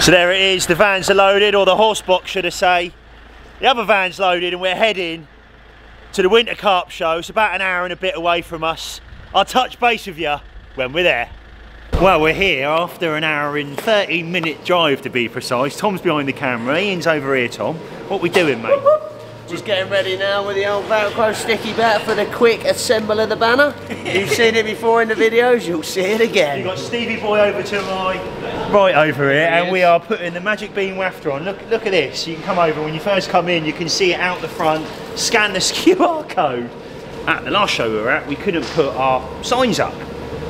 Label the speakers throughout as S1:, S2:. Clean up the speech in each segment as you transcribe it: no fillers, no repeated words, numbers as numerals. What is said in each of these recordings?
S1: So there it is, the vans are loaded, or the horse box should I say. The other van's loaded and we're heading to the Winter Carp Show. It's about an hour and a bit away from us. I'll touch base with you when we're there. Well, we're here after an hour and 30-minute drive to be precise. Tom's behind the camera, Ian's over here, Tom. What we doing, mate?
S2: Just getting ready now with the old Velcro sticky bat for the quick assemble of the banner. You've seen it before in the videos, you'll see it again.
S1: You've got Stevie Boy over to my right over here, and we are putting the Magic Beam wafter on. Look at this. You can come over, when you first come in, you can see it out the front, scan the QR code. At the last show we were at, we couldn't put our signs up.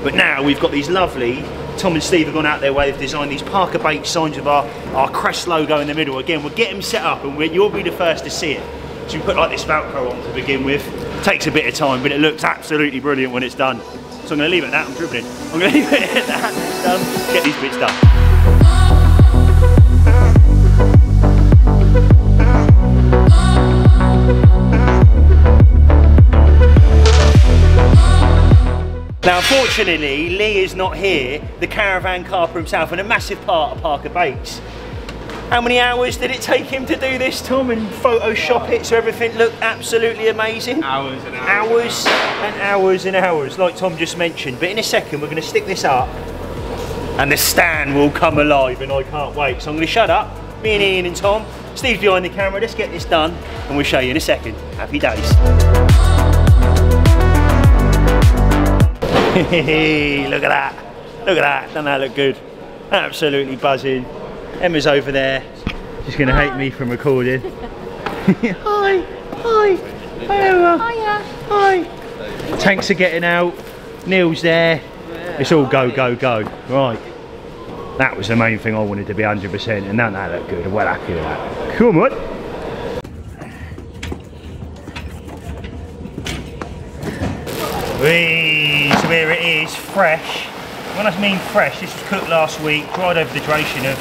S1: But now we've got these lovely, Tom and Steve have gone out their way, they've designed these ParkerBaits signs with our crest logo in the middle. Again, we'll get them set up and you'll be the first to see it. So we put like this Velcro on to begin with. It takes a bit of time, but it looks absolutely brilliant when it's done. So I'm going to leave it at that, I'm dribbling. I'm going to leave it at that, get these bits done. Now unfortunately, Lee is not here, the caravan carper himself, and a massive part of ParkerBaits. How many hours did it take him to do this, Tom, and Photoshop it so everything looked absolutely amazing?
S3: Hours and hours.
S1: Hours and hours and hours, like Tom just mentioned. But in a second, we're going to stick this up and the stand will come alive, and I can't wait. So I'm going to shut up, me and Ian and Tom. Steve's behind the camera, let's get this done and we'll show you in a second. Happy days. Look at that. Look at that. Doesn't that look good? Absolutely buzzing. Emma's over there. She's going to hate me from recording. Hi. Hi. Hi, Emma. Hiya. Hi. Tanks are getting out. Neil's there. It's all go, go, go. Right. That was the main thing I wanted to be 100%, and doesn't that look good? I'm well happy with that. Come on. So here it is, fresh. When I mean fresh, this was cooked last week, dried over the duration of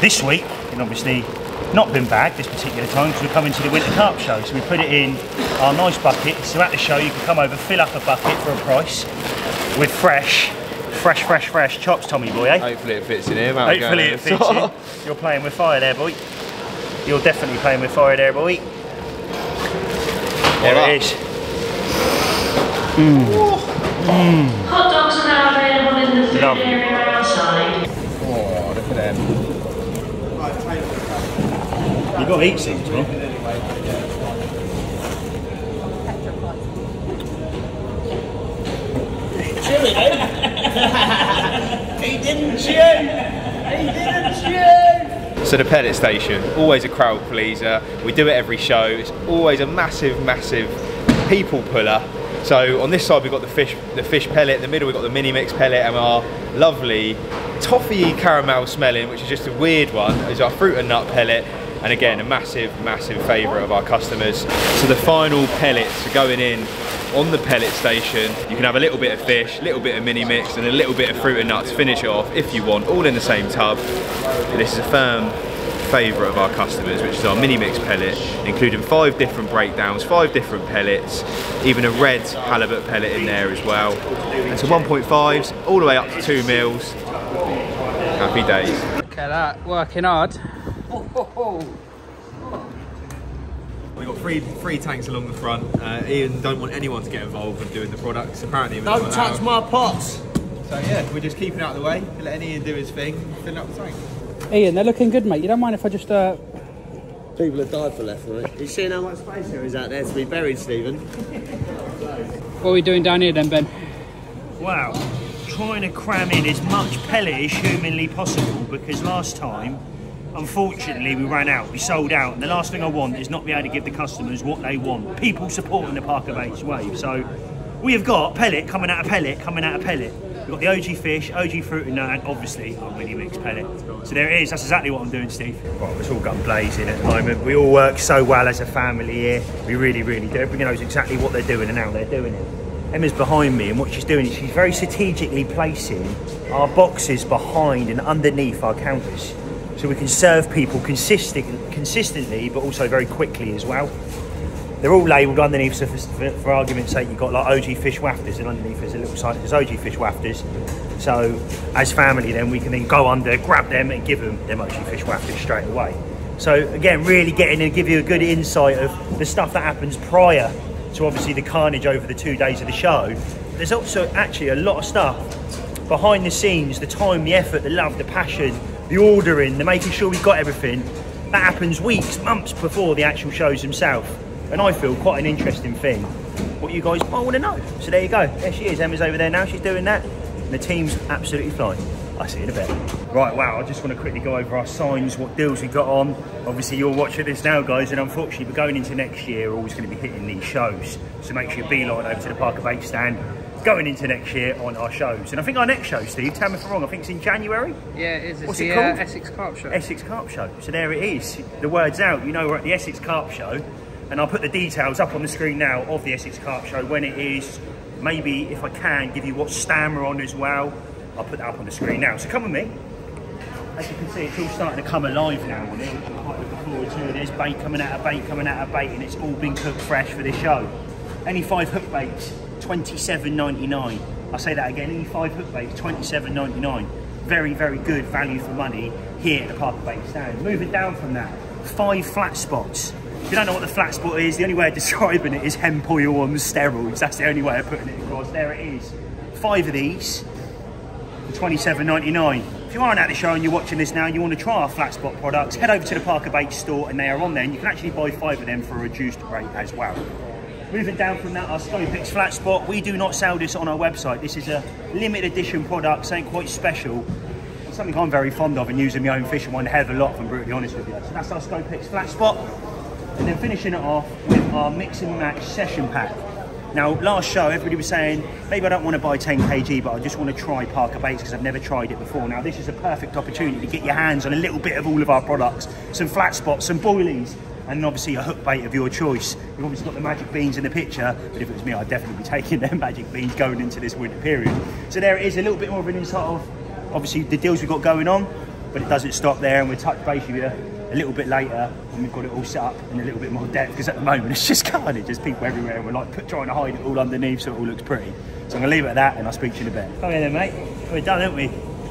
S1: this week, and obviously not been bagged this particular time because we're coming to the Winter Carp Show. So we put it in our nice bucket. So at the show you can come over, fill up a bucket for a price with fresh chops, Tommy boy, eh?
S3: Hopefully it fits in here, mate.
S1: Hopefully it fits in. You're playing with fire there, boy. You're definitely playing with fire there, boy. There it is.
S4: Hot dogs are now available in the food area outside.
S3: Oh, look at them.
S1: You've got to eat things, man.
S2: Chewy, eh? He didn't chew! He didn't chew!
S3: So the pellet station, always a crowd pleaser. We do it every show. It's always a massive people puller. So on this side we've got the fish pellet, in the middle we've got the mini mix pellet, and our lovely toffee caramel smelling, which is just a weird one, is our fruit and nut pellet. And again, a massive favourite of our customers. So the final pellets are going in on the pellet station. You can have a little bit of fish, a little bit of mini mix, and a little bit of fruit and nuts to finish it off if you want, all in the same tub. This is a firm favourite of our customers, which is our mini mix pellet, including 5 different breakdowns, 5 different pellets, even a red halibut pellet in there as well. And so 1.5s all the way up to 2 mils. Happy days.
S5: Look at that, working hard.
S3: We've got three tanks along the front. Ian don't want anyone to get involved with doing the products. Apparently,
S2: Don't touch my pots!
S3: So yeah, we're just keeping out of the way, letting Ian do his thing, filling up the tank.
S5: Ian, they're looking good, mate. You don't mind if I just
S2: People have died for left of it. You seen how much space there is out there to be buried, Stephen?
S5: What are we doing down here then, Ben?
S1: Wow, trying to cram in as much pellet as humanly possible, because last time, unfortunately, we ran out, we sold out, and the last thing I want is not be able to give the customers what they want. People supporting the ParkerBaits wave. So we have got pellet coming out of pellet, coming out of pellet. We've got the OG fish, OG fruit and nut, and obviously our mini mix pellet. So there it is, that's exactly what I'm doing, Steve. Right, it's all gun blazing at the moment. We all work so well as a family here. We really do. Everybody knows exactly what they're doing and how they're doing it. Emma's behind me, and what she's doing is she's very strategically placing our boxes behind and underneath our counters, so we can serve people consistently, but also very quickly as well. They're all labelled underneath, so for argument's sake, you've got like OG fish wafters, and underneath there's a little sign that says OG fish wafters. So as family then we can then go under, grab them and give them their mochi fish wafted straight away. So again, really getting to give you a good insight of the stuff that happens prior to obviously the carnage over the 2 days of the show. There's also actually a lot of stuff behind the scenes, the time, the effort, the love, the passion, the ordering, the making sure we've got everything. That happens weeks, months before the actual shows themselves. And I feel quite an interesting thing, what you guys might want to know. So there you go, there she is, Emma's over there now, she's doing that. And the team's absolutely flying. I'll see you in a bit. Right, wow, I just want to quickly go over our signs, what deals we got on. Obviously you're watching this now, guys, and unfortunately we're going into next year, we're always going to be hitting these shows. So make sure you beeline over to the ParkerBaits stand, going into next year on our shows. And I think our next show, Steve, tell me if I'm wrong, I think it's in January?
S5: Yeah, it is. It's
S1: What's
S5: the
S1: it called?
S5: Essex Carp Show.
S1: Essex Carp Show. So there it is. The word's out. You know we're at the Essex Carp Show. And I'll put the details up on the screen now of the Essex Carp Show when it is. Maybe, if I can, give you what stand we're on as well. I'll put that up on the screen now. So come with me. As you can see, it's all starting to come alive now on it, which I'm quite looking forward to. There's bait coming out of bait, coming out of bait, and it's all been cooked fresh for this show. Any 5 hook baits, $27.99. I'll say that again, any 5 hook baits, $27.99. Very, very good value for money here at the ParkerBaits stand. Moving down from that, 5 flat spots. If you don't know what the flat spot is, the only way of describing it is hemp oil on steroids. That's the only way of putting it across. There it is. 5 of these for $27.99. If you aren't at the show and you're watching this now and you want to try our flat spot products, head over to the ParkerBaits store and they are on there, and you can actually buy 5 of them for a reduced rate as well. Moving down from that, our Scopex flat spot. We do not sell this on our website. This is a limited edition product, something quite special. Something I'm very fond of and using my own fishing one hell of a lot, if I'm brutally honest with you. So that's our Scopex flat spot. And then finishing it off with our mix and match session pack. Now, last show, everybody was saying, maybe I don't want to buy 10 kg, but I just want to try ParkerBaits because I've never tried it before. Now, this is a perfect opportunity to get your hands on a little bit of all of our products. Some flat spots, some boilies, and then obviously a hook bait of your choice. You've obviously got the magic beans in the picture, but if it was me, I'd definitely be taking them magic beans going into this winter period. So there it is, a little bit more of an insight of, obviously, the deals we've got going on, but it doesn't stop there, and we'll touch base with you a little bit later when we've got it all set up in a little bit more depth, because at the moment it's just carnage, there's people everywhere and we're like trying to hide it all underneath so it all looks pretty. So I'm going to leave it at that and I'll speak to you in a bit. Come here then, mate. We're done, haven't we?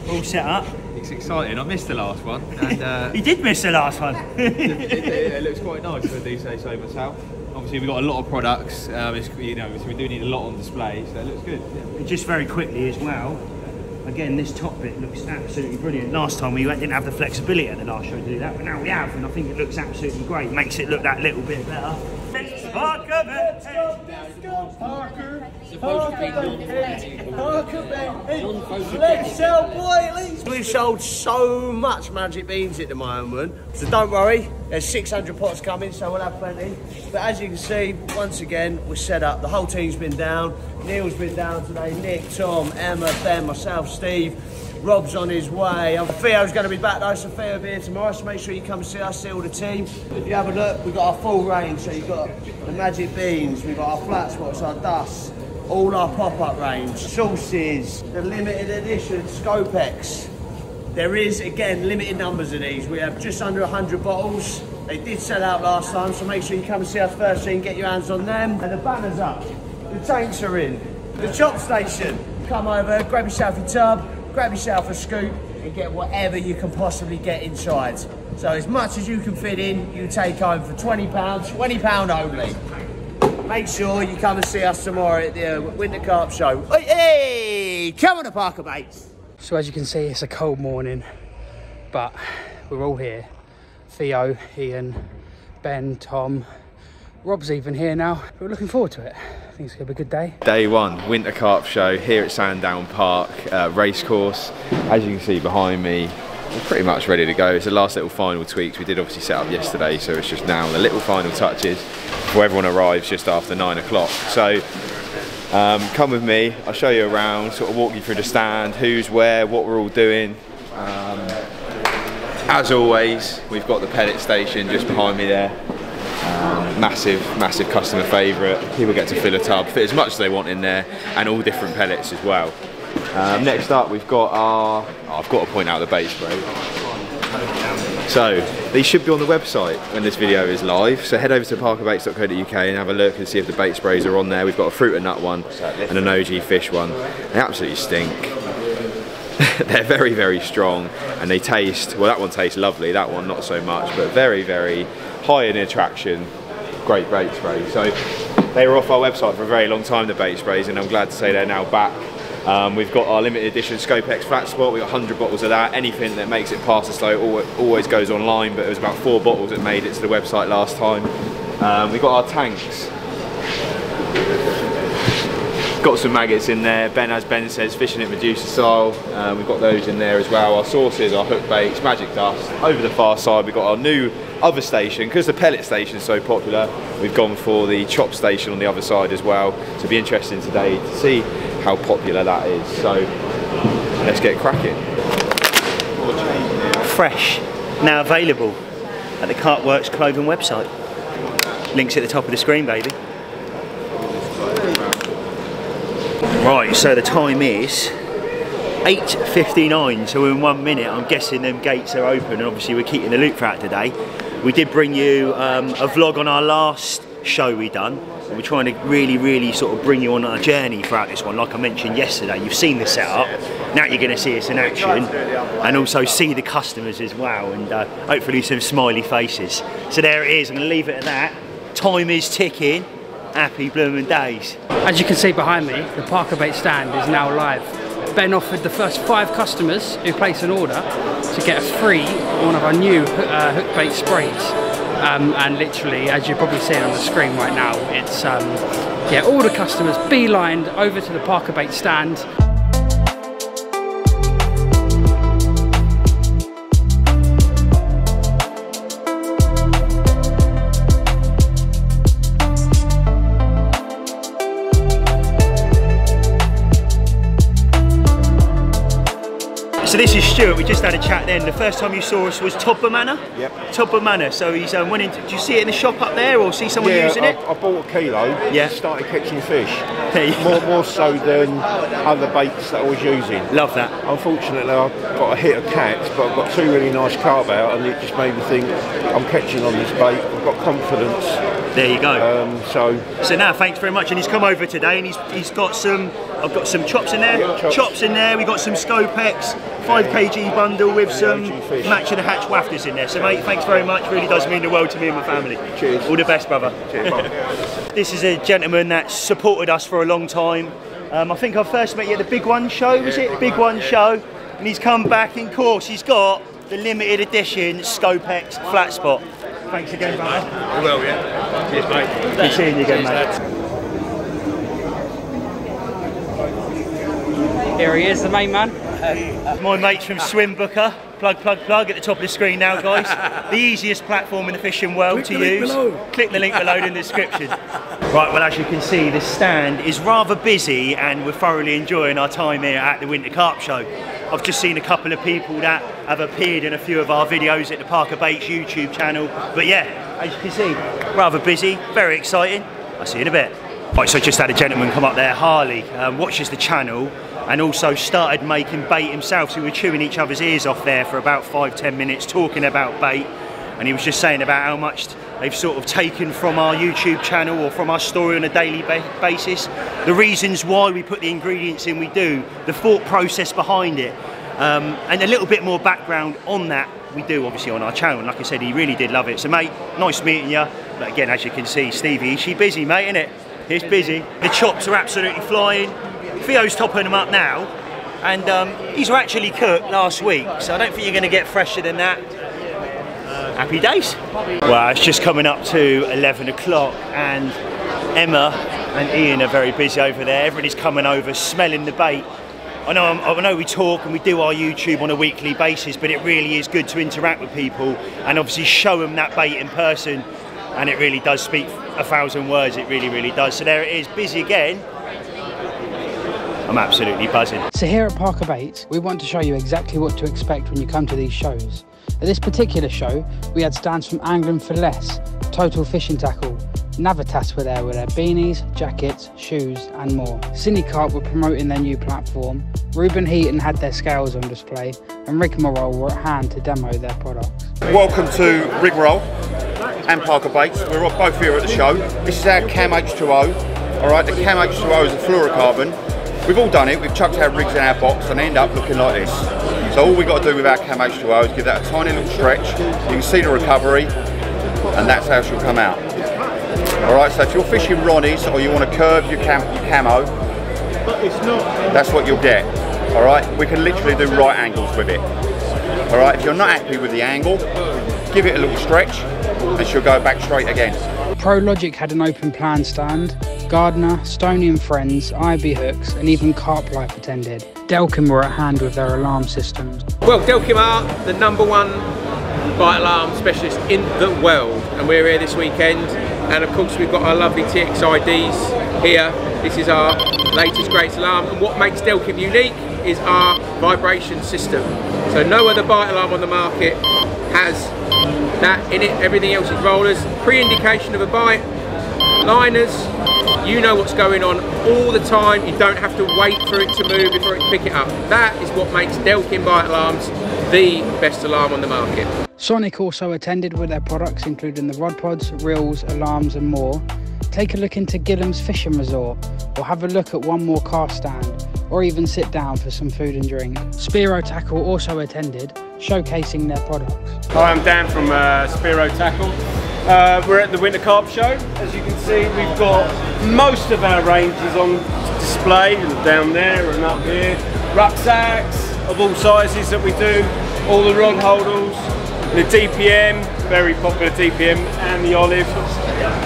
S1: All set up.
S3: It's exciting. I missed the last one. And
S1: you did miss the last one.
S3: it looks quite nice, if I do say so myself. Obviously we've got a lot of products, you know, so we do need a lot on display, so it looks good.
S1: And just very quickly as well, again, this top bit looks absolutely brilliant. Last time we didn't have the flexibility at the last show to do that, but now we have, and I think it looks absolutely great. Makes it look that little bit better.
S2: Let's sell boilies. We've sold so much magic beans at the moment, so don't worry, there's 600 pots coming, so we'll have plenty. But as you can see, once again, we're set up. The whole team's been down. Neil's been down today, Nick, Tom, Emma, Ben, myself, Steve. Rob's on his way. Theo's going to be back though, so Theo will be here tomorrow, so make sure you come and see us, see all the team. If you have a look, we've got our full range, so you've got the magic beans, we've got our flat spots, our dusts, all our pop-up range, sauces, the limited edition Scopex. There is, again, limited numbers of these. We have just under 100 bottles. They did sell out last time, so make sure you come and see us first so you can get your hands on them. And the banner's up, the tanks are in, the chop station. Come over, grab yourself your tub, grab yourself a scoop and get whatever you can possibly get inside. So as much as you can fit in, you take home for £20, £20 only. Make sure you come and see us tomorrow at the Winter Carp Show. Hey, come on to ParkerBaits.
S5: So as you can see, it's a cold morning, but we're all here. Theo, Ian, Ben, Tom, Rob's even here now. We're looking forward to it. I think it's going to be a good day.
S3: Day 1, Winter Carp Show here at Sandown Park racecourse. As you can see behind me, we're pretty much ready to go. It's the last little final tweaks. We did obviously set up yesterday, so it's just now the little final touches before everyone arrives just after 9 o'clock. So come with me, I'll show you around, sort of walk you through the stand, who's where, what we're all doing. As always, we've got the pellet station just behind me there. Massive customer favourite. People get to fill a tub, fit as much as they want in there, and all different pellets as well. Next up, we've got our, I've got to point out the bait spray. So these should be on the website when this video is live, so head over to parkerbaits.co.uk and have a look and see if the bait sprays are on there. We've got a fruit and nut one and an OG fish one. They absolutely stink. they're very, very strong, and they taste, well, that one tastes lovely, that one not so much, but very, very high in attraction. Great bait spray. So they were off our website for a very long time, the bait sprays, and I'm glad to say they're now back. We've got our limited edition Scopex flat spot. We've got 100 bottles of that. Anything that makes it past the slow always goes online, but it was about 4 bottles that made it to the website last time. We've got our tanks. Got some maggots in there. Ben, as Ben says, fishing it Medusa style. We've got those in there as well. Our sauces, our hook baits, magic dust. Over the far side, we've got our new other station. Because the pellet station is so popular, we've gone for the chop station on the other side as well. So it'll be interesting today to see how popular that is. So let's get cracking.
S1: Fresh, now available at the Carpworks clothing website. Links at the top of the screen, baby. Right, so the time is 8:59, so in 1 minute I'm guessing them gates are open, and obviously we're keeping the loop throughout today. We did bring you a vlog on our last show we done, and we're trying to really sort of bring you on a journey throughout this one. Like I mentioned yesterday, you've seen the setup, now you're going to see us in action, and also see the customers as well, and hopefully some smiley faces. So there it is, I'm going to leave it at that. Time is ticking. Happy blooming days.
S5: As you can see behind me, the ParkerBaits stand is now live. Ben offered the first 5 customers who place an order to get a free one of our new hook bait sprays. And literally, as you're probably seeing on the screen right now, it's yeah, all the customers beelined over to the ParkerBaits stand.
S1: So this is Stuart, we just had a chat then. The first time you saw us was Tobber Manor?
S6: Yep.
S1: Tobber Manor, so he's went into, did you see it in the shop up there or see someone using it?
S6: I bought a kilo
S1: yeah.
S6: and started catching fish.
S1: There you go.
S6: More so than other baits that I was using.
S1: Love that.
S6: Unfortunately I've got a hit of cats, but I've got 2 really nice carp out, and it just made me think I'm catching on this bait. I've got confidence.
S1: There you go.
S6: So
S1: now thanks very much, and he's come over today and he's got some, I've got some chops in there,
S6: yeah,
S1: chops in there, we've got some Scopex, 5 kg bundle with some matching the hatch wafters in there. So mate, thanks very much, really does mean the world to me and my family.
S6: Cheers.
S1: All the best, brother.
S6: Cheers,
S1: This is a gentleman that's supported us for a long time. I think I first met you at the Big One show, was it? Big One show, and he's come back in course, he's got the limited edition Scopex flat spot. Thanks again, brother.
S3: Well, yeah. Cheers, mate.
S1: Good seeing you again, mate.
S5: Here he is, the main man.
S1: My mates from Swim Booker, plug at the top of the screen now, guys. The easiest platform in the fishing world to use. Click the link below in the description. Right, well, as you can see, the stand is rather busy and we're thoroughly enjoying our time here at the Winter Carp Show. I've just seen a couple of people that have appeared in a few of our videos at the ParkerBaits YouTube channel. But yeah, as you can see, rather busy, very exciting. I'll see you in a bit. Right, so I just had a gentleman come up there, Harley, watches the channel and also started making bait himself. So we were chewing each other's ears off there for about 5-10 minutes talking about bait. And he was just saying about how much they've sort of taken from our YouTube channel or from our story on a daily basis. The reasons why we put the ingredients in we do, the thought process behind it, and a little bit more background on that we do obviously on our channel. And like I said, he really did love it. So mate, nice meeting you. But again, as you can see, Stevie, she's busy, mate, isn't it? He's busy. The chops are absolutely flying. Theo's topping them up now. And these were actually cooked last week. So I don't think you're going to get fresher than that. Happy days. Well, it's just coming up to 11 o'clock and Emma and Ian are very busy over there. Everybody's coming over, smelling the bait. I know we talk and we do our YouTube on a weekly basis, but it really is good to interact with people and obviously show them that bait in person. And it really does speak 1,000 words, it really does. So there it is, busy again. I'm absolutely buzzing.
S5: So here at ParkerBaits, we want to show you exactly what to expect when you come to these shows. At this particular show, we had stands from Angling for Less, Total Fishing Tackle, Navitas were there with their beanies, jackets, shoes and more. Carp were promoting their new platform, Reuben Heaton had their scales on display and Rigmarole were at hand to demo their products.
S7: Welcome to Rigmarole and ParkerBaits. We're both here at the show. This is our Cam H2O. Alright, the Cam H2O is a fluorocarbon, We've all done it, we've chucked our rigs in our box and end up looking like this. So all we've got to do with our Cam H2O is give that a tiny little stretch. You can see the recovery, and that's how she'll come out. Alright, so if you're fishing Ronnies or you want to curve your camo, that's what you'll get. Alright, we can literally do right angles with it. Alright, if you're not happy with the angle, give it a little stretch and she'll go back straight again.
S5: Pro Logic had an open plan stand. Gardner, Stoney and Friends, IB Hooks and even Carp Life attended. Delkin were at hand with their alarm systems.
S8: Well, Delkin are the #1 bite alarm specialist in the world, and we're here this weekend, and of course we've got our lovely TXIDs here. This is our latest greatest alarm, and what makes Delkin unique is our vibration system. So no other bite alarm on the market has that in it. Everything else is rollers, pre-indication of a bite, liners. You know what's going on all the time. You don't have to wait for it to move before it can pick it up. That is what makes Delkin bite alarms the best alarm on the market.
S5: Sonic also attended with their products, including the rod pods, reels, alarms and more. Take a look into Gillam's Fishing Resort, or have a look at One More Cast Stand, or even sit down for some food and drink. Spiro Tackle also attended, showcasing their products.
S9: Hi, I'm Dan from Spiro Tackle. We're at the Winter Carp Show. As you can see, we've got most of our ranges on display, down there and up here. Rucksacks of all sizes that we do, all the rod holders, the DPM, very popular DPM, and the Olive.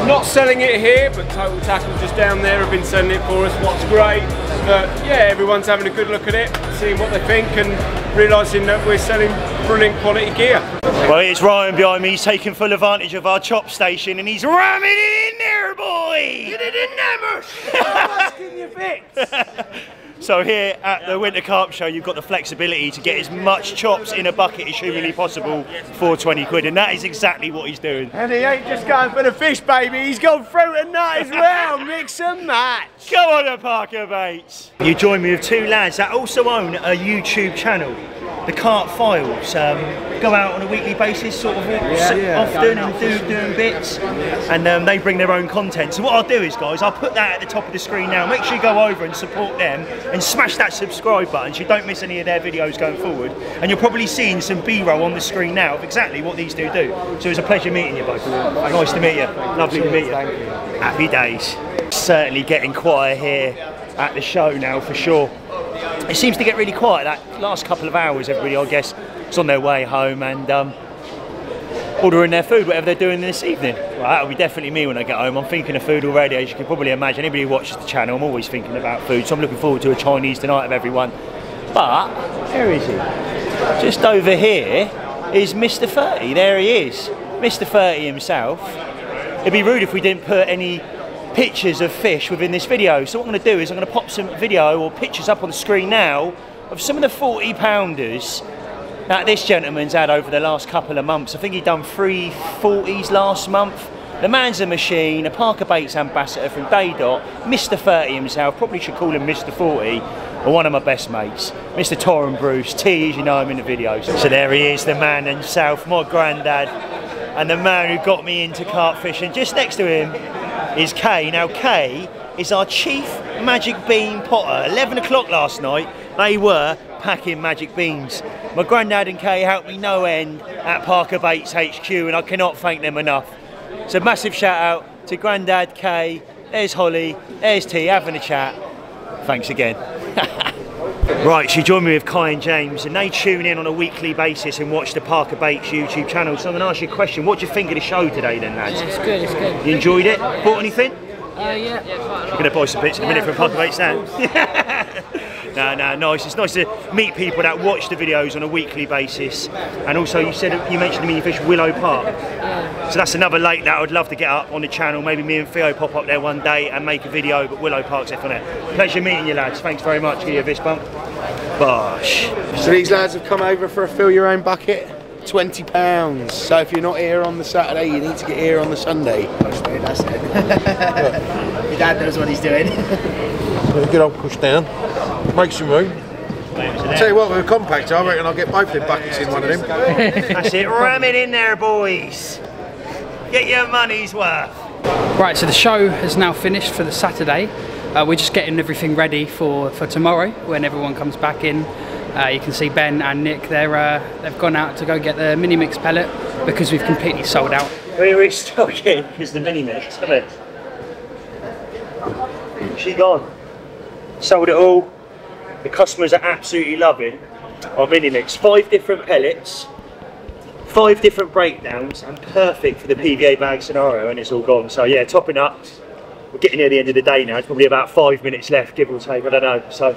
S9: Not selling it here, but Total Tackle just down there have been selling it for us, what's great. But yeah, everyone's having a good look at it, seeing what they think and realising that we're selling brilliant quality gear.
S1: Well, here's Ryan behind me. He's taking full advantage of our chop station and he's ramming it in there, boy! Get it in there, mush! So here at the Winter Carp Show, you've got the flexibility to get as much chops in a bucket as humanly possible for 20 quid, and that is exactly what he's doing.
S2: And he ain't just going for the fish, baby, he's gone fruit and nut as well, mix and match.
S1: Come on then, Parker-Baits. You join me with two lads that also own a YouTube channel, the Carp Files. Go out on a weekly basis, sort of often, and doing bits, and they bring their own content. So what I'll do is, guys, I'll put that at the top of the screen now. Make sure you go over and support them and smash that subscribe button so you don't miss any of their videos going forward. And you're probably seeing some B-roll on the screen now of exactly what these two do. So it's a pleasure meeting you both. Nice to meet you. Lovely to meet you. Happy days. Certainly getting quiet here at the show now, for sure. It seems to get really quiet that last couple of hours. Everybody, I guess, is on their way home and ordering their food, whatever they're doing this evening. Well, that'll be definitely me when I get home. I'm thinking of food already, as you can probably imagine. Anybody who watches the channel, I'm always thinking about food, so I'm looking forward to a Chinese tonight of everyone. But where is he? Just over here is Mr. 30. There he is, Mr. 30 himself. It'd be rude if we didn't put any pictures of fish within this video. So what I'm going to do is I'm going to pop some video or pictures up on the screen now of some of the 40 pounders that this gentleman's had over the last couple of months. I think he'd done 3 40s last month. The man's a machine, a Parker-Baits ambassador from day dot, Mr. 30 himself, probably should call him Mr. 40, or one of my best mates, Mr. Torren Bruce, T as you know him in the videos. So there he is, the man himself, my granddad, and the man who got me into carp fishing. Just next to him is Kay. Now Kay is our chief magic bean potter. 11 o'clock last night, they were packing magic beans. My granddad and Kay helped me no end at ParkerBaits HQ, and I cannot thank them enough. So massive shout out to Grandad, Kay, there's Holly, there's T, having a chat. Thanks again. Right, so you join me with Kai and James, and they tune in on a weekly basis and watch the ParkerBaits YouTube channel. So I'm going to ask you a question. What do you think of the show today then, lads?
S10: Yeah, it's good, it's good.
S1: You enjoyed it? Bought anything?
S10: Yeah.
S1: You're going to buy some bits in a minute from ParkerBaits stand? No, nice. It's nice to meet people that watch the videos on a weekly basis. And also, you mentioned to me you fish Willow Park.
S10: Yeah.
S1: So that's another lake that I would love to get up on the channel. Maybe me and Theo pop up there one day and make a video, but Willow Park's F on it. Pleasure meeting you, lads. Thanks very much. Give you a fist bump. Bosh.
S11: So these lads have come over for a fill your own bucket. £20. So if you're not here on the Saturday, you need to get here on the Sunday.
S10: That's it. Your dad knows what he's doing.
S6: A good old push down. Make some room. I'll tell you what, with a compactor, I reckon I'll get both them buckets in one of them.
S1: That's it. Ram it in there, boys. Get your money's worth.
S5: Right, so the show has now finished for the Saturday. We're just getting everything ready for tomorrow when everyone comes back in. You can see Ben and Nick, they've gone out to go get the mini mix pellet because we've completely sold out.
S1: We're restocking because the mini mix, come here. She gone. Sold it all. The customers are absolutely loving our mini mix. 5 different pellets, 5 different breakdowns, and perfect for the PVA bag scenario, and it's all gone. So yeah, topping up. We're getting near the end of the day now. It's probably about 5 minutes left, give or take. I don't know. So.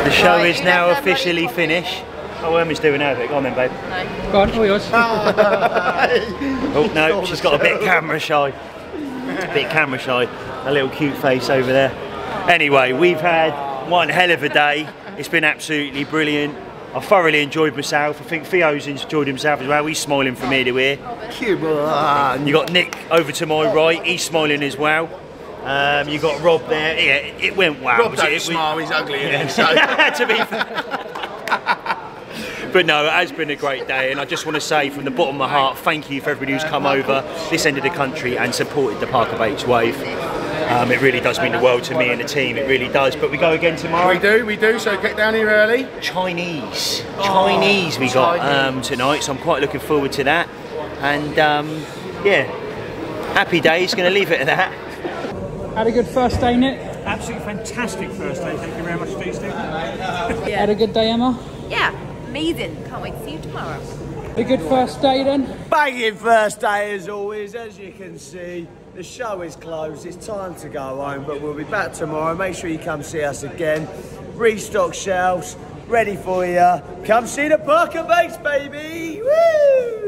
S1: The show is now officially finished. Oh, Emma's doing her bit. Go on then, babe.
S5: No. Go on, all yours.
S1: Oh no, she's got a bit camera shy. A bit camera shy. A little cute face over there. Anyway, we've had one hell of a day. It's been absolutely brilliant. I thoroughly enjoyed myself. I think Theo's enjoyed himself as well. He's smiling from ear to ear. Cute. You got Nick over to my right. He's smiling as well. You got Rob there. Yeah, it went wow.
S11: Rob don't smile. He's ugly.
S1: Yeah. So. To be fair. But no, it has been a great day, and I just want to say from the bottom of my heart, thank you for everybody who's come over this end of the country and supported the ParkerBaits wave. It really does mean the world to me and the team, it really does. But we go again tomorrow.
S11: We do, so get down here early.
S1: Chinese we got tonight, so I'm quite looking forward to that. And yeah, happy days, going to leave it at that.
S5: Had a good first day, Nick?
S1: Absolutely fantastic first day, thank you very much, Steve.
S5: Had a good day, Emma?
S12: Yeah. Amazing. Can't wait to see you tomorrow.
S5: A good first day then?
S2: Banging first day as always. As you can see, the show is closed. It's time to go home, but we'll be back tomorrow. Make sure you come see us again. Restock shelves, ready for you. Come see the ParkerBaits, baby. Woo!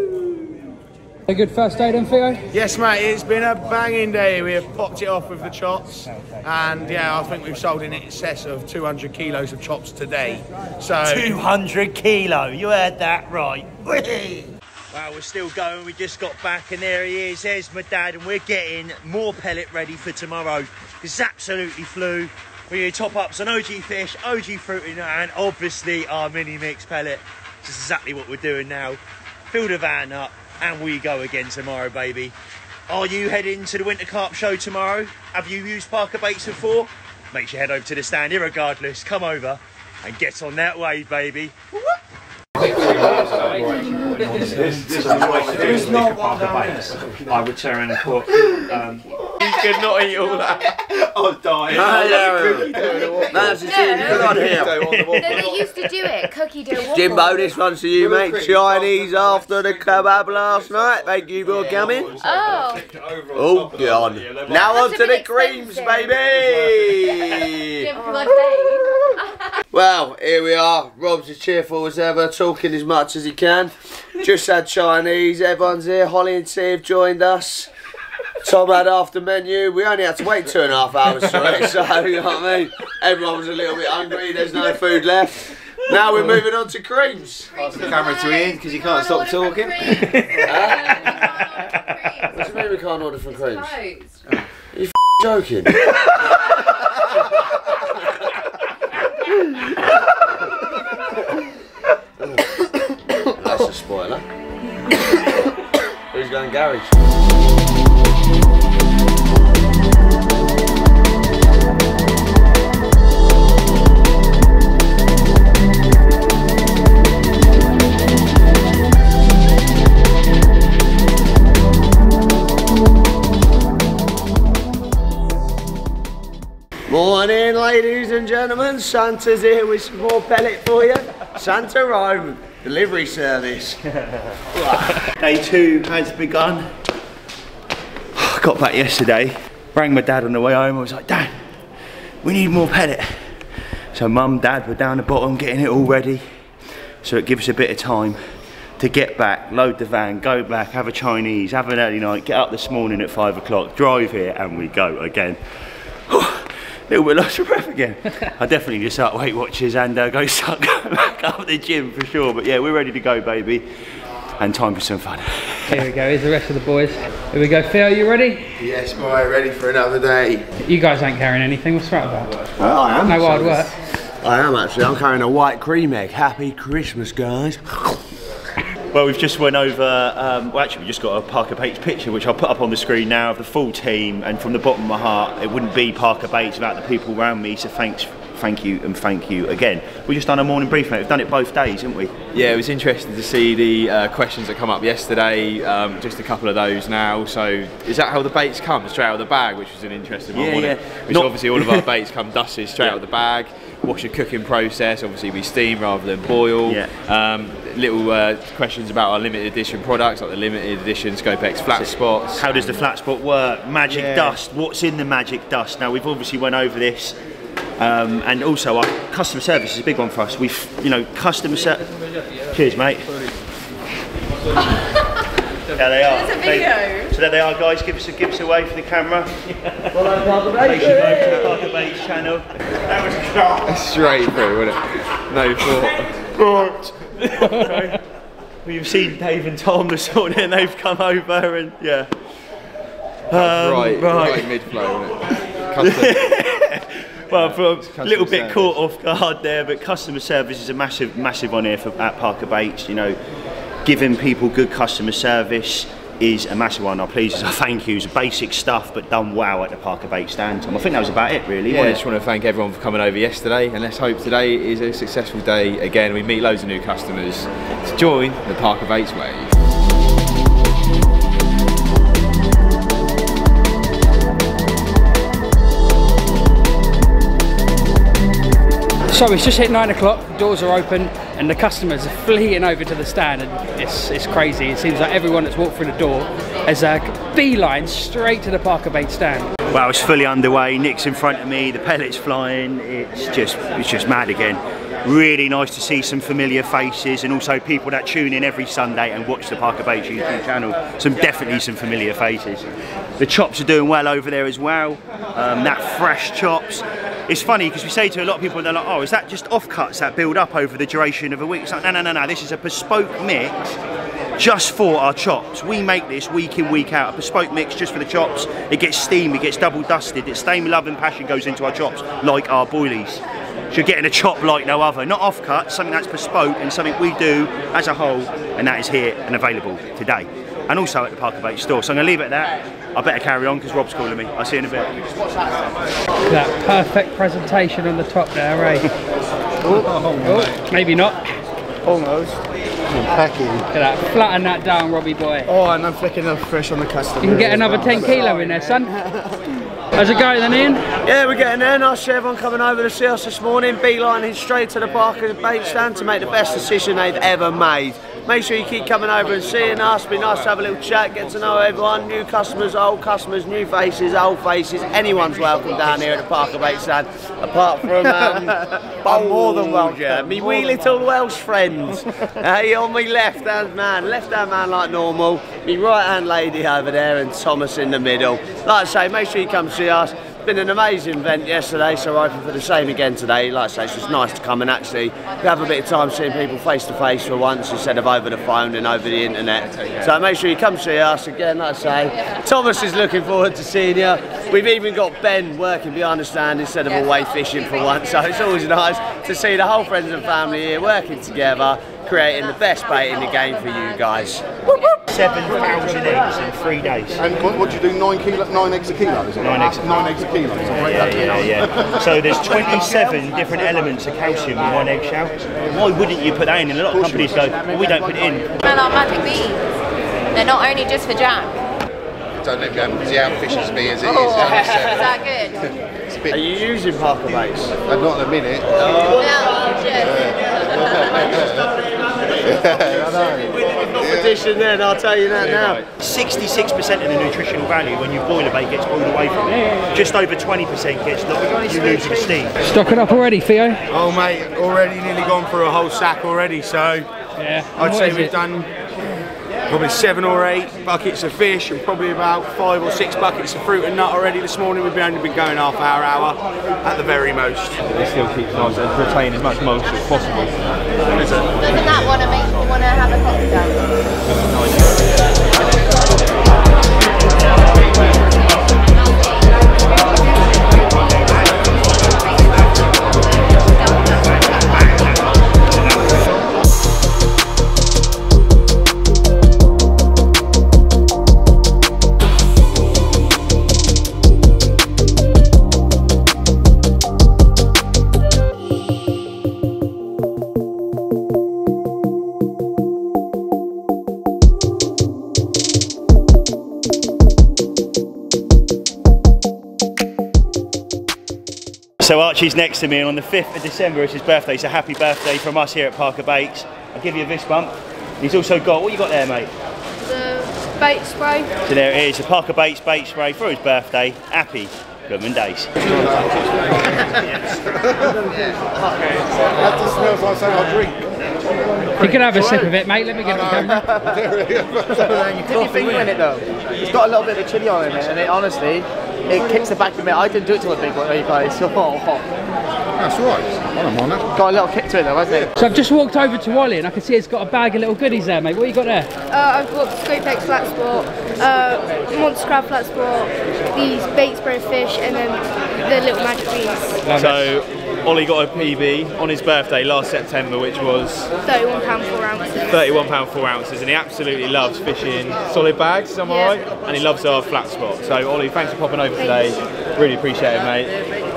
S5: A good first day then, Theo?
S11: Yes, mate, it's been a banging day. We have popped it off with the chops, and yeah, I think we've sold in excess of 200 kilos of chops today. So
S1: 200 kilo, you heard that right. Wow, we're still going. We just got back, and there he is. There's my dad, and we're getting more pellet ready for tomorrow. It's absolutely flew. We're going to top ups on OG fish, OG fruiting, and obviously our mini mix pellet. This is exactly what we're doing now. Fill the van up. And we go again tomorrow, baby. Are you heading to the Winter Carp Show tomorrow? Have you used ParkerBaits before? Make sure you head over to the stand, irregardless. Come over and get on that wave, baby.
S13: There's not one ParkerBaits. I would turn and put.
S8: You could not eat all that.
S13: I'm dying.
S2: That's the thing. Put on here.
S12: No, they used to do it. Cookie dough waffles.
S2: Jimbo, this one's for you, mate. Chinese after the kebab last night. Thank you for coming.
S12: Oh.
S2: Oh, God. Now on to the creams, baby. Well, here we are. Rob's as cheerful as ever, talking as much as he can. Just had Chinese. Everyone's here. Holly and Steve joined us. Tom had after menu. We only had to wait 2.5 hours for it, so you know what I mean. Everyone was a little bit hungry. There's no food left. Now we're moving on to creams.
S3: Pass the camera to Ian because you can't stop talking.
S2: What do you mean we can't order from creams? Are you joking? That's a spoiler. Who's going garage? Morning, ladies and gentlemen. Santa's here with some more pellet for you. Santa Rome delivery service.
S1: Day 2 has begun. I got back yesterday, rang my dad on the way home. I was like, Dad, we need more pellet. So Mum, Dad were down the bottom getting it all ready. So it gives us a bit of time to get back, load the van, go back, have a Chinese, have an early night, get up this morning at 5 o'clock, drive here, and we go again. Little bit lost of breath again. I definitely just start Weight Watchers and go start going back up the gym for sure. But yeah, we're ready to go, baby, and time for some fun.
S5: Here we go. Here's the rest of the boys. Here we go. Theo, you ready?
S11: Yes, boy. Ready for another day.
S5: You guys ain't carrying anything. What's that about?
S2: Well, I am.
S5: No hard work.
S2: I am actually. I'm carrying a white cream egg. Happy Christmas, guys.
S1: Well, we've just went over, well actually we just got a ParkerBaits picture which I'll put up on the screen now of the full team, and from the bottom of my heart it wouldn't be ParkerBaits without the people around me, so thank you and thank you again. We just done a morning brief, mate. We've done it both days, haven't we?
S3: Yeah, it was interesting to see the questions that come up yesterday, just a couple of those now. So is that how the baits come, straight out of the bag, which was an interesting one, wasn't it? Which obviously all of our baits come dusted straight out of the bag. What's your cooking process? Obviously we steam rather than boil. Little questions about our limited edition products, like the limited edition Scope X flat spots.
S1: How does the flat spot work? Magic dust, what's in the magic dust? Now we've obviously went over this, and also our customer service is a big one for us. We've, you know, customer service. Cheers, mate. There they are.
S12: There's a video.
S1: So there they are, guys. Give us a wave for the camera.
S2: Follow ParkerBaits.
S1: Make sure you go to the ParkerBaits channel. That was class.
S3: Straight through, wasn't it? No thought.
S1: Right. We've seen Dave and Tom this morning, and they've come over, and yeah.
S3: Right mid-flow, wasn't it?
S1: Well, a little bit caught off guard there, but customer service is a massive on here at ParkerBaits. You know, giving people good customer service is a massive one. Our pleases, our thank yous, basic stuff, but done well at the ParkerBaits stand. I think that was about it, really.
S3: Yeah, I just want to thank everyone for coming over yesterday, and let's hope today is a successful day again. We meet loads of new customers to join the ParkerBaits wave.
S5: So it's just hit 9 o'clock, doors are open and the customers are fleeing over to the stand, and it's crazy. It seems like everyone that's walked through the door has a beeline straight to the ParkerBaits stand.
S1: Well, it's fully underway. Nick's in front of me, the pellets flying. It's just mad again. Really nice to see some familiar faces, and also people that tune in every Sunday and watch the ParkerBaits YouTube channel. Definitely some familiar faces. The chops are doing well over there as well. That fresh chops. It's funny because we say to a lot of people, they're like, oh, is that just offcuts that build up over the duration of a week? It's like, no, this is a bespoke mix just for our chops. We make this week in, week out, a bespoke mix just for the chops. It gets steamed, it gets double dusted, its same love and passion goes into our chops, like our boilies. So you're getting a chop like no other, not offcut, something that's bespoke and something we do as a whole, and that is here and available today. And also at the ParkerBaits store. So I'm going to leave it at that. I better carry on because Rob's calling me. I'll see you in a bit.
S5: That perfect presentation on the top there, eh? Oh, maybe not.
S10: Almost. Packing.
S5: Look at that, flatten that down, Robbie boy.
S10: Oh, and I'm flicking up fresh on the customer.
S5: You can get another 10 kilo in there, son. How's it going then, Ian?
S2: Yeah, we're getting there. Nice to see everyone coming over to see us this morning. Beelining straight to the ParkerBaits stand to make the best decision they've ever made. Make sure you keep coming over and seeing us. It'd be nice to have a little chat, get to know everyone. New customers, old customers, new faces, old faces. Anyone's welcome down here at the ParkerBaits stand. Apart from I'm more than welcome. Me wee little Welsh friends. On me left-hand man like normal. Me right-hand lady over there, and Thomas in the middle. Like I say, make sure you come see us. Been an amazing event yesterday, so we're hoping for the same again today. Like I say, it's just nice to come and actually have a bit of time seeing people face to face for once instead of over the phone and over the internet. So make sure you come see us again. Like I say, Thomas is looking forward to seeing you. We've even got Ben working behind the stand instead of away fishing for once, so it's always nice to see the whole friends and family here working together, creating the best bait in the game for you guys.
S1: 7,000 eggs in 3 days.
S6: And what do you do, 9 eggs a kilo? Is it?
S1: 9 eggs.
S6: 9 eggs a kilo.
S1: Yeah. So there's 27 different elements of calcium in one eggshell. Why wouldn't you put that in? And a lot of companies go, well, we don't put it in.
S12: Well, our magic beans. They're not only just for jam.
S14: Don't let me outfishes me as it is.
S12: Is that good?
S2: Are you using ParkerBaits?
S14: Not in a minute.
S2: Competition then, I'll tell you that now.
S1: 66% of the nutritional value when you boil a bait gets pulled away from it. Just over 20% gets lost. You lose the steam.
S5: Stocking up already, Theo?
S11: Oh mate, already nearly gone through a whole sack already, so
S5: yeah.
S11: I'd say we've done probably 7 or 8 buckets of fish and probably about 5 or 6 buckets of fruit and nut already this morning. We've only been going half hour at the very most.
S3: It still keeps nice and retain as much moisture as possible.
S12: Doesn't that want to make you want to have a cocktail?
S1: So Archie's next to me, and on the 5th of December is his birthday, so happy birthday from us here at ParkerBaits. I'll give you a fist bump. He's also got, what you got there, mate?
S15: The bait spray.
S1: So there it is, the ParkerBaits bait spray for his birthday. Happy blooming days.
S14: That just smells like something I drink.
S5: You can have a sip of it, mate. Let me get it down.
S10: Dip your finger in it though. It's got a little bit of chili on it, and it honestly, it kicks the back of it. I didn't do it to a big one, you guys. So,
S14: That's right. I don't mind that.
S10: got a little kick to it though, hasn't it?
S5: So I've just walked over to Wally and I can see it's got a bag of little goodies there, mate. What you got there?
S15: I've got the DEEPER-H flat sport, monster crab flat sport, these bait spray fish, and then the little magic beans.
S3: So Ollie got a PB on his birthday last September, which was
S15: £31 4 ounces.
S3: £31 4 ounces, and he absolutely loves fishing solid bags, am I right? And he loves our flat spot. So Ollie, thanks for popping over today. Really appreciate it, mate.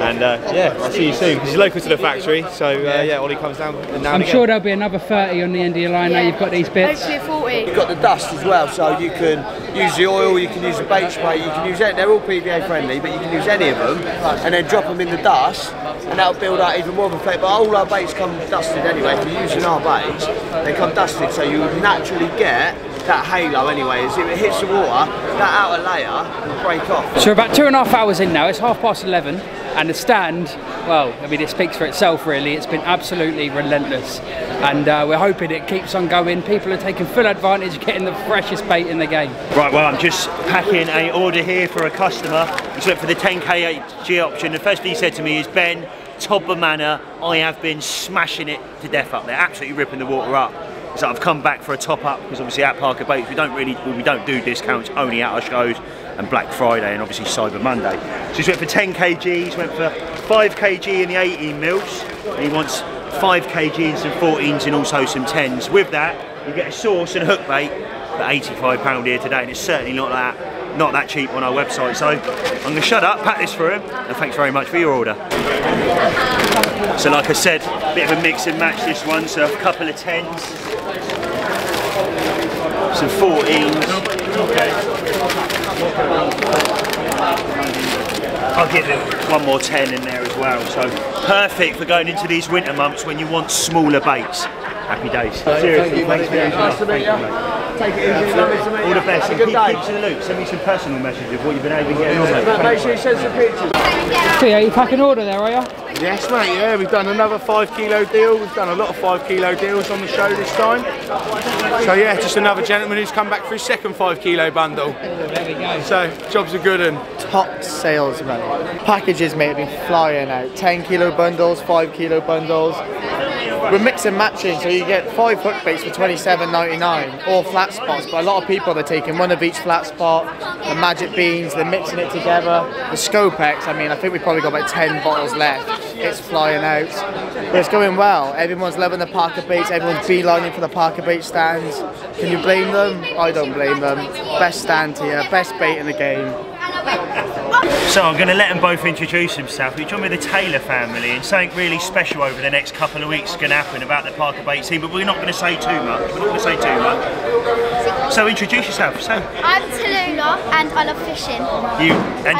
S3: And yeah, I'll see you soon, because he's local to the factory. So yeah, Ollie comes down now and
S5: I'm
S3: again.
S5: sure there'll be another 30 on the end of your line now you've got these bits.
S15: Hopefully 40.
S2: You've got the dust as well, so you can use the oil, you can use the bait spray, you can use it. They're all PVA friendly, but you can use any of them and then drop them in the dust, and that'll build up even more of a flavour. But all our baits come dusted anyway. If you're using our baits, they come dusted, so you would naturally get that halo anyway. As if it hits the water, that outer layer will break off.
S5: So we're about 2.5 hours in now. It's 11:30. And the stand, well, I mean, it speaks for itself really. It's been absolutely relentless, and we're hoping it keeps on going. People are taking full advantage of getting the freshest bait in the game.
S1: Right, well, I'm just packing an order here for a customer. He's went for the 10kg option. The first thing he said to me is, Ben, top of manor, I have been smashing it to death up there, absolutely ripping the water up. So I've come back for a top up, because obviously at ParkerBaits we don't do discounts, only at our shows and Black Friday and obviously Cyber Monday. So he's went for 10 kg, he's went for 5 kg in the 18 mils, and he wants 5 kg in some 14s and also some 10s. With that, you get a sauce and a hook bait for £85 here today, and it's certainly not that cheap on our website. So I'm going to shut up, pack this for him, and thanks very much for your order. So like I said, a bit of a mix and match this one, so a couple of 10s, some 14s. I'll give him one more 10 in there as well, so perfect for going into these winter months when you want smaller baits. Happy days. Seriously, thanks for your
S2: Nice to meet you. Take it easy, lovely to meet you.
S1: all the best,
S2: Have
S1: and
S2: a good day.
S1: keep to the loop. Send me some personal messages of what you've been able to get on.
S2: Make sure you send some pictures.
S5: So yeah, you pack an order there, are you?
S11: Yes, mate, yeah, we've done another 5 kilo deal. We've done a lot of 5 kilo deals on the show this time. So yeah, just another gentleman who's come back for his second 5 kilo bundle.
S5: There we go.
S11: So, jobs are good and
S10: Top salesman. Packages, mate, have been flying out. 10 kilo bundles, 5 kilo bundles. We're mixing matching, so you get 5 hook baits for £27.99, all flat spots, but a lot of people are taking one of each flat spot, the magic beans, they're mixing it together. The Scopex, I mean, I think we've probably got about 10 bottles left. It's flying out, but it's going well. Everyone's loving the ParkerBaits, everyone's beelining for the ParkerBait stands. Can you blame them? I don't blame them. Best stand here, best bait in the game.
S1: So I'm going to let them both introduce themselves. We join with the Taylor family, and something really special over the next couple of weeks is going to happen about the ParkerBaits team, but we're not going to say too much. So introduce yourself. So
S16: I'm Tallulah and I love fishing.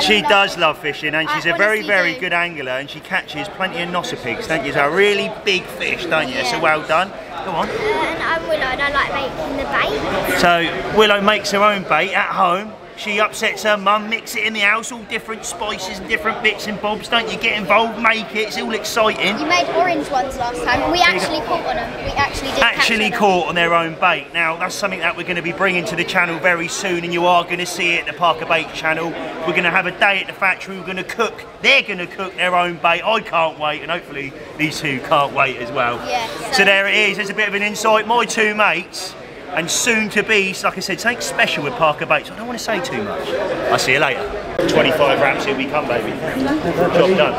S1: She does love fishing, and she's a very good angler, and she catches plenty of nosser pigs, don't you? So a really big fish, don't you?
S16: Yeah.
S1: So well done. Go on.
S16: And I'm Willow and I like making the bait.
S1: So Willow makes her own bait at home. She upsets her mum, mix it in the house, all different spices and different bits and bobs, don't you? Get involved, make it, it's all exciting.
S16: You made orange ones last time, and we actually caught on them. We actually did
S1: Actually caught on their own bait. Now, that's something that we're going to be bringing to the channel very soon, and you are going to see it at the ParkerBaits channel. We're going to have a day at the factory, we're going to cook, they're going to cook their own bait. I can't wait, and hopefully these two can't wait as well.
S16: Yeah,
S1: so there it is, there's a bit of an insight. My two mates, and soon to be, like I said, something special with ParkerBaits. I don't want to say too much. I'll see you later. 25 ramps, here we come, baby. Job done.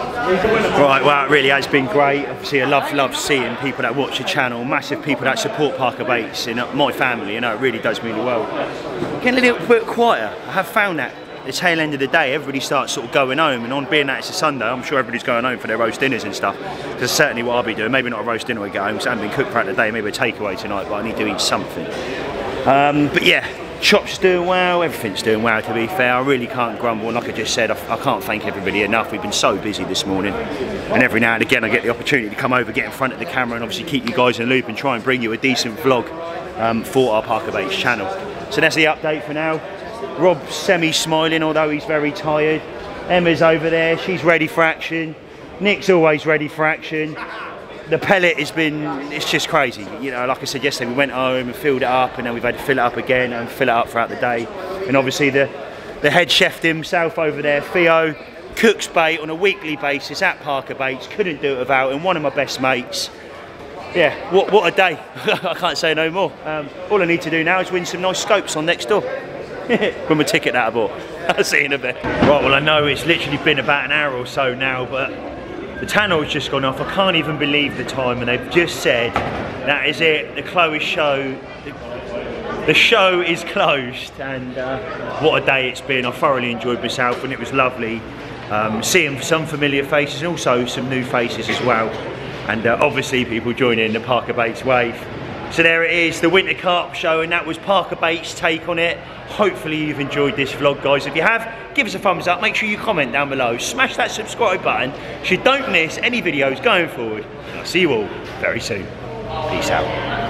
S1: Right, well, it really has been great. Obviously, I love seeing people that watch the channel, massive people that support ParkerBaits in my family. You know, it really does mean the world. Getting a little bit quieter. I have found that the tail end of the day, everybody starts sort of going home, and on being that it's a Sunday, I'm sure everybody's going home for their roast dinners and stuff. Because certainly what I'll be doing, maybe not a roast dinner when I get home, because I haven't been cooked throughout the day, maybe a takeaway tonight, but I need to eat something. But yeah, Shop's doing well, everything's doing well to be fair. I really can't grumble, and like I just said, I can't thank everybody enough. We've been so busy this morning, and every now and again I get the opportunity to come over, get in front of the camera and obviously keep you guys in the loop and try and bring you a decent vlog for our ParkerBaits channel. So that's the update for now. Rob's semi-smiling, although he's very tired. Emma's over there, she's ready for action. Nick's always ready for action. The pellet has been, it's just crazy. You know, like I said yesterday, we went home and filled it up, and then we've had to fill it up again and fill it up throughout the day. And obviously the head chef himself over there, Theo, cooks bait on a weekly basis at ParkerBaits. Couldn't do it without him, one of my best mates. Yeah, what a day. I can't say no more. All I need to do now is win some nice scopes on next door. With my ticket that I bought. I'll see you in a bit. Right, well I know it's literally been about an hour or so now, but the tannoy's just gone off. I can't even believe the time, and they've just said that is it. The closed show. The show is closed, and what a day it's been. I thoroughly enjoyed myself, and it was lovely seeing some familiar faces and also some new faces as well, and obviously people joining the ParkerBaits wave. So there it is, the Winter Carp Show, and that was ParkerBaits' take on it. Hopefully you've enjoyed this vlog, guys. If you have, give us a thumbs up. Make sure you comment down below. Smash that subscribe button so you don't miss any videos going forward. And I'll see you all very soon. Peace out.